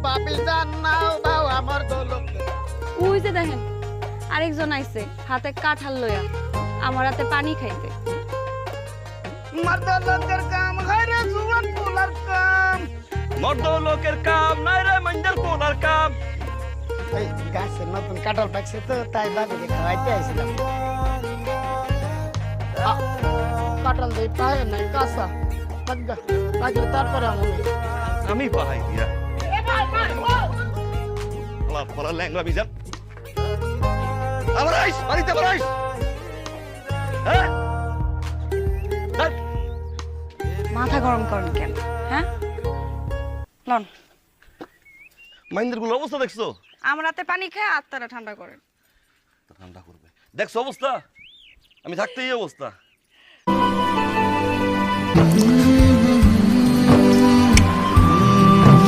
বাপি জান নাও দাও আমার দৌলতকে। ওই যে দেখেন আরেকজন আইছে হাতে কাঁঠাল লইয়া আমার হাতে পানি খাইতে। মর্দ লোকের কাম ঘরে জুয়ান পোলার কাম। মর্দ লোকের কাম নাই রে মঞ্জল কোনার কাম। এই গাছে নতুন কাঁঠাল পাকছে তো তাই বাবিকে খাওয়াইতে আইছিলাম। কাঁঠাল দেই পায় নাই কাঁচা পাকবা পাকলে তারপরে আমি পাহাই দিয়া আলাপ করার ল্যাংলা বিজান। আবার আইস বাড়িতে আবার আইস। হ্যাঁ মাথা গরম করেন কেন? হ্যাঁ লন মাইন্দের গুলো অবস্থা দেখছো? আমার হাতে পানি খেয়ে আত্মারা ঠান্ডা করেন। ঠান্ডা করবে দেখছো অবস্থা? আমি থাকতে এই অবস্থা।